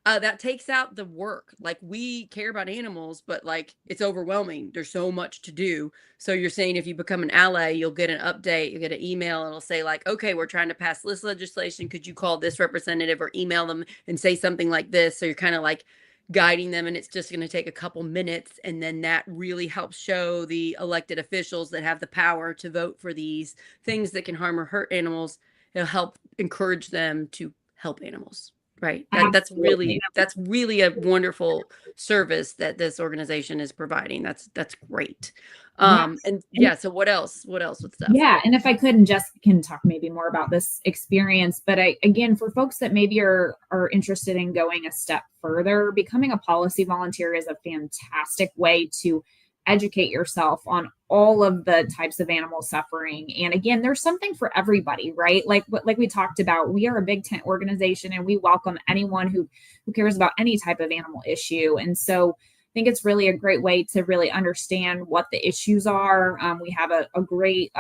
that takes out the work. Like, we care about animals, but like, it's overwhelming. There's so much to do. So you're saying if you become an ally, you'll get an update, you get an email, and it'll say like, okay, we're trying to pass this legislation. Could you call this representative or email them and say something like this? So you're kind of like guiding them, and it's just going to take a couple minutes. And then that really helps show the elected officials that have the power to vote for these things that can harm or hurt animals. It'll help encourage them to help animals. Right. That's really a wonderful service that this organization is providing. That's great. And yeah, so what else with stuff? Yeah. And if I could, and Jessica can talk maybe more about this experience, but again, for folks that maybe are interested in going a step further, becoming a policy volunteer is a fantastic way to educate yourself on all of the types of animal suffering. And again, there's something for everybody, right? Like we talked about, we are a big tent organization and we welcome anyone who cares about any type of animal issue. And so I think it's really a great way to really understand what the issues are. We have a great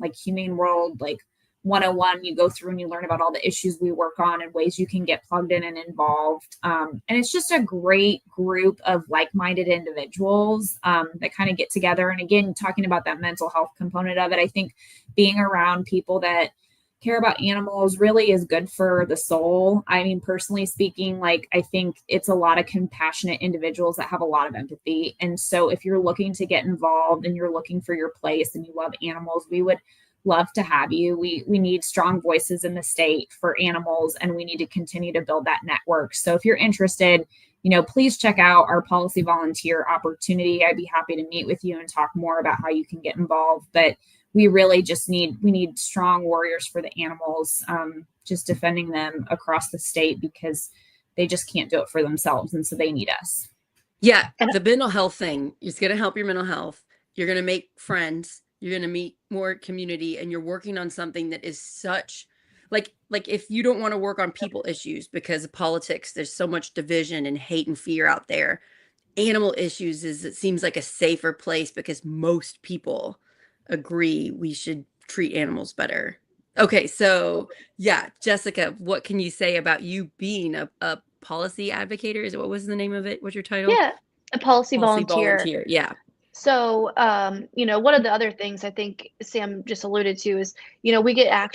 like Humane World, like 101, you go through and you learn about all the issues we work on and ways you can get plugged in and involved. And it's just a great group of like-minded individuals that kind of get together. And again, talking about that mental health component of it, I think being around people that care about animals really is good for the soul. I mean, personally speaking, like, I think it's a lot of compassionate individuals that have a lot of empathy. And so if you're looking to get involved and you're looking for your place and you love animals, we would love to have you. We need strong voices in the state for animals, and we need to continue to build that network. So if you're interested, please check out our policy volunteer opportunity. I'd be happy to meet with you and talk more about how you can get involved. But we really just need strong warriors for the animals, just defending them across the state because they just can't do it for themselves. And so they need us. Yeah. The mental health thing is going to help your mental health. You're going to make friends. You're going to meet more community, and you're working on something that is such like if you don't want to work on people issues because of politics, there's so much division and hate and fear out there. Animal issues it seems like a safer place because most people agree we should treat animals better. Okay. So yeah, Jessica, what can you say about you being a policy advocator? What was the name of it? What's your title? Yeah. A policy volunteer. Yeah. So, one of the other things I think Sam just alluded to is, we get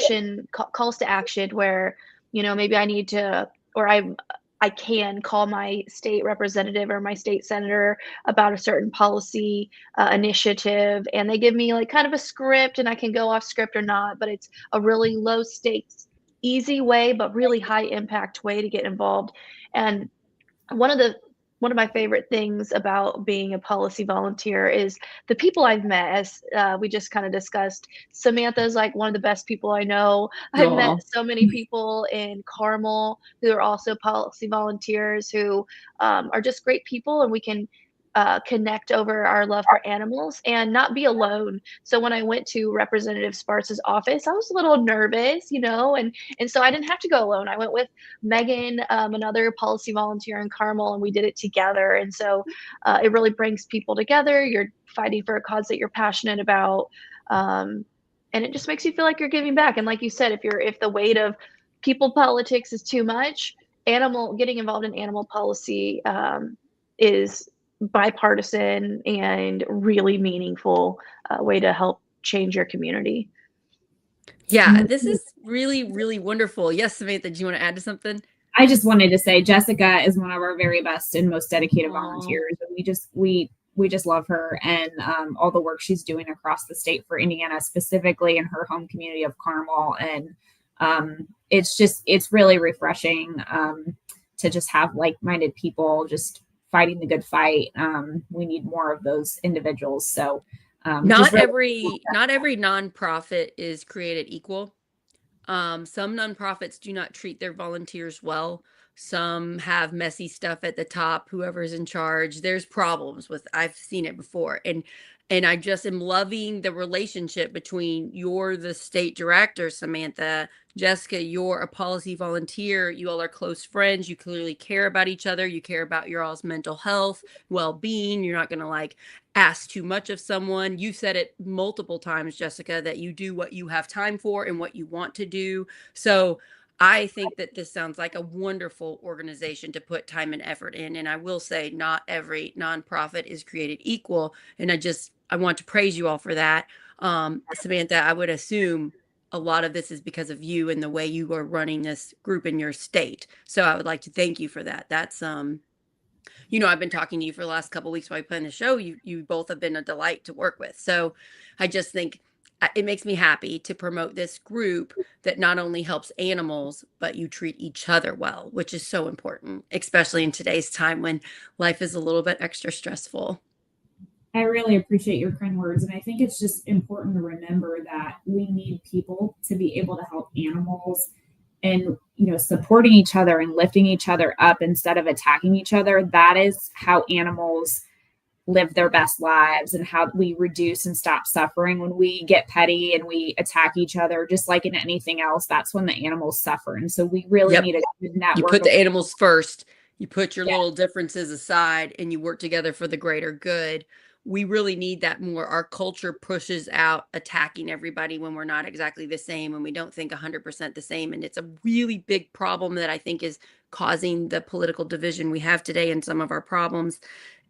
calls to action where, maybe I need to, or I can call my state representative or my state senator about a certain policy initiative, and they give me like kind of a script, and I can go off script or not, but it's a really low stakes, easy way, but really high impact way to get involved. And one of my favorite things about being a policy volunteer is the people I've met, as we just kind of discussed. Samantha is like one of the best people I know. I've met so many people in Carmel who are also policy volunteers who are just great people, and we can connect over our love for animals and not be alone. So when I went to Representative Sparks' office, I was a little nervous, and so I didn't have to go alone. I went with Megan, another policy volunteer in Carmel, and we did it together. And so it really brings people together. You're fighting for a cause that you're passionate about, and it just makes you feel like you're giving back. And like you said, if the weight of people politics is too much, getting involved in animal policy is bipartisan and really meaningful way to help change your community. Yeah, this is really, really wonderful. Yes, Samantha, do you want to add to something? I just wanted to say Jessica is one of our very best and most dedicated volunteers. And we just love her and all the work she's doing across the state for Indiana, specifically in her home community of Carmel. And it's really refreshing to just have like-minded people just fighting the good fight. We need more of those individuals. So not every nonprofit is created equal. Some nonprofits do not treat their volunteers well. Some have messy stuff at the top, whoever's in charge. There's problems I've seen it before. And I just am loving the relationship between you're the state director, Samantha, Jessica, you're a policy volunteer. You all are close friends. You clearly care about each other. You care about your all's mental health, well-being. You're not going to like ask too much of someone. You said it multiple times, Jessica, that you do what you have time for and what you want to do. So I think that this sounds like a wonderful organization to put time and effort in. And I will say not every nonprofit is created equal. And I want to praise you all for that. Samantha, I would assume a lot of this is because of you and the way you are running this group in your state. So I would like to thank you for that. That's, I've been talking to you for the last couple of weeks while I planned the show. You both have been a delight to work with. So I just think it makes me happy to promote this group that not only helps animals, but you treat each other well, which is so important, especially in today's time when life is a little bit extra stressful. I really appreciate your kind words. And I think it's just important to remember that we need people to be able to help animals and, supporting each other and lifting each other up instead of attacking each other. That is how animals live their best lives and how we reduce and stop suffering. When we get petty and we attack each other, just like in anything else, that's when the animals suffer. And so we really need a good network. You put the animals first. You put your little differences aside and you work together for the greater good. We really need that more. Our culture pushes out attacking everybody when we're not exactly the same, when we don't think 100% the same. And it's a really big problem that I think is causing the political division we have today and some of our problems.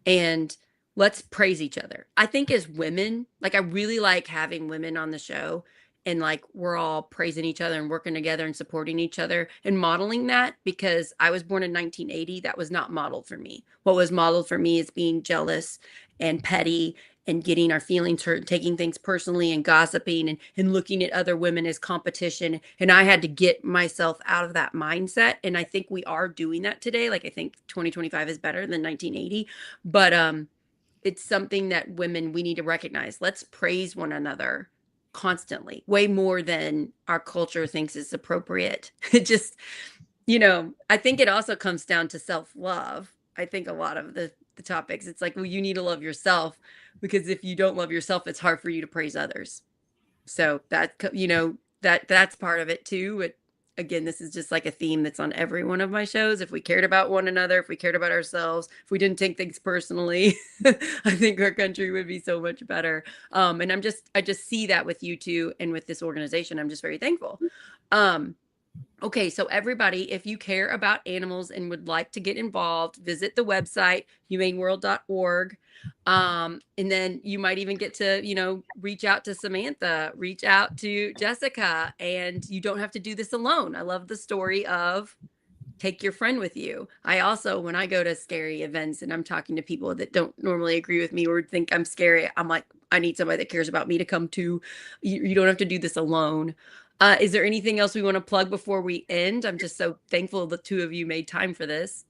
And let's praise each other. I think as women, I really like having women on the show and we're all praising each other and working together and supporting each other and modeling that, because I was born in 1980. That was not modeled for me. What was modeled for me is being jealous and petty and getting our feelings hurt and taking things personally and gossiping and looking at other women as competition. And I had to get myself out of that mindset. And I think we are doing that today. I think 2025 is better than 1980. But it's something that we need to recognize. Let's praise one another constantly, way more than our culture thinks is appropriate. It just, I think it also comes down to self-love. I think a lot of the topics, it's you need to love yourself, because if you don't love yourself, it's hard for you to praise others. So that, that's part of it too. But again, this is just a theme that's on every one of my shows. If we cared about one another, if we cared about ourselves, if we didn't take things personally, I think our country would be so much better. And I just see that with you two and with this organization. I'm just very thankful. Okay, so everybody, if you care about animals and would like to get involved, visit the website, humaneworld.org. And then you might even get to, reach out to Samantha, reach out to Jessica, and you don't have to do this alone. I love the story of take your friend with you. I also, when I go to scary events and I'm talking to people that don't normally agree with me or think I'm scary, I'm like, I need somebody that cares about me to come to. You don't have to do this alone. Is there anything else we want to plug before we end? I'm just so thankful the two of you made time for this.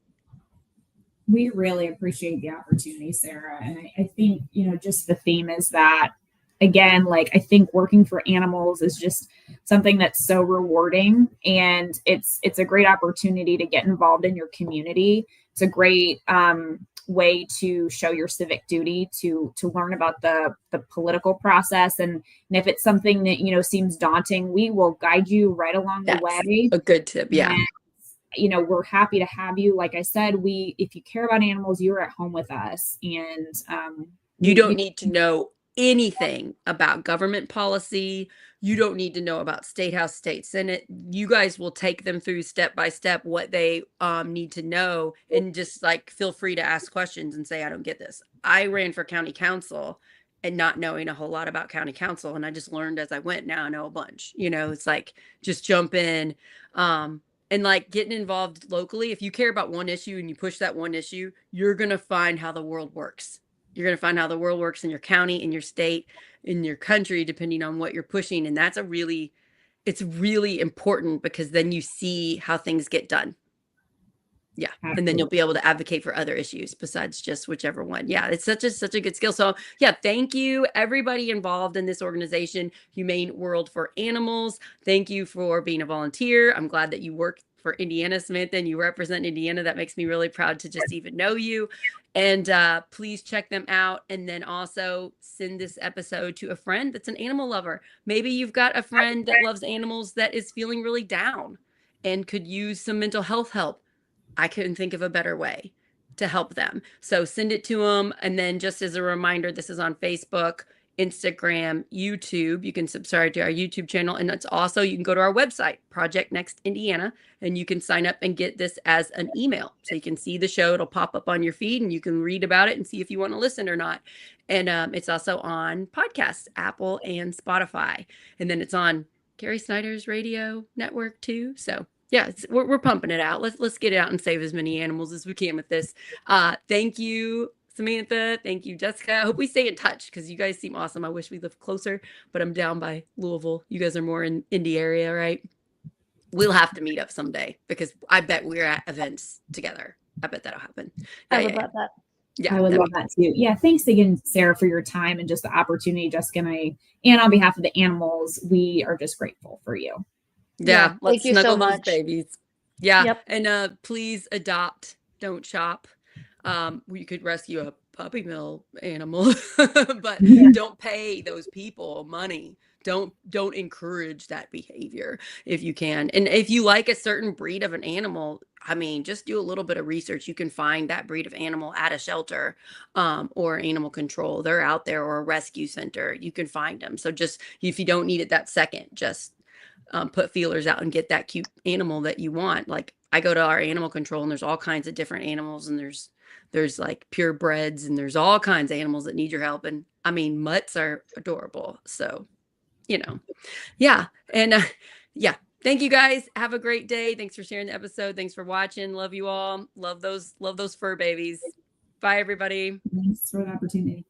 We really appreciate the opportunity, Sarah. And I think, just the theme is that, again, I think working for animals is just something that's so rewarding, and it's a great opportunity to get involved in your community. It's a great way to show your civic duty, to learn about the political process. And if it's something that, seems daunting, we will guide you right along the way. A good tip. Yeah. And, we're happy to have you. Like I said, if you care about animals, you're at home with us. And you don't need to know anything about government policy. You don't need to know about State House, State Senate. You guys will take them through step by step what they need to know, and just like feel free to ask questions and say, I don't get this. I ran for county council and not knowing a whole lot about county council, and I just learned as I went. Now I know a bunch. It's like just jump in and like getting involved locally. If you care about one issue and you push that one issue, you're going to find how the world works. You're going to find how the world works in your county, in your state, in your country, depending on what you're pushing. And it's really important, because then you see how things get done. Yeah. Absolutely. And then you'll be able to advocate for other issues besides just whichever one. Yeah. It's such a good skill. So yeah, thank you everybody involved in this organization, Humane World for Animals. Thank you for being a volunteer. I'm glad that you work for Indiana, Samantha, and you represent Indiana. That makes me really proud to just even know you. And please check them out. And then also send this episode to a friend that's an animal lover. Maybe you've got a friend that loves animals that is feeling really down and could use some mental health help. I couldn't think of a better way to help them. So send it to them. And then just as a reminder, this is on Facebook, Instagram, YouTube. You can subscribe to our YouTube channel. And it's also, you can go to our website, Project Next Indiana, and you can sign up and get this as an email. So you can see the show. It'll pop up on your feed and you can read about it and see if you want to listen or not. And it's also on podcasts, Apple and Spotify. And then it's on Gary Snyder's radio network too. So yeah, we're pumping it out. Let's get it out and save as many animals as we can with this. Thank you, Samantha. Thank you, Jessica. I hope we stay in touch, because you guys seem awesome. I wish we lived closer, but I'm down by Louisville. You guys are more in Indy area, right? We'll have to meet up someday, because I bet we're at events together. I bet that'll happen. I would love that. Yeah, I would love that too. Yeah, thanks again, Sarah, for your time and just the opportunity. Jessica and I, and on behalf of the animals, we are just grateful for you. Yeah, let's thank you snuggle so much. those babies. Yeah, Yep. And please adopt, don't shop. You could rescue a puppy mill animal, but don't pay those people money. Don't encourage that behavior if you can. And if you like a certain breed of an animal, I mean, just do a little bit of research. You can find that breed of animal at a shelter or animal control. They're out there, or a rescue center. You can find them. So just, if you don't need it that second, just put feelers out and get that cute animal that you want. Like, I go to our animal control and there's all kinds of different animals, and there's like purebreds, and there's all kinds of animals that need your help. And I mean, mutts are adorable. So, yeah. And yeah, thank you guys. Have a great day. Thanks for sharing the episode. Thanks for watching. Love you all. Love those fur babies. Bye, everybody. Thanks for the opportunity.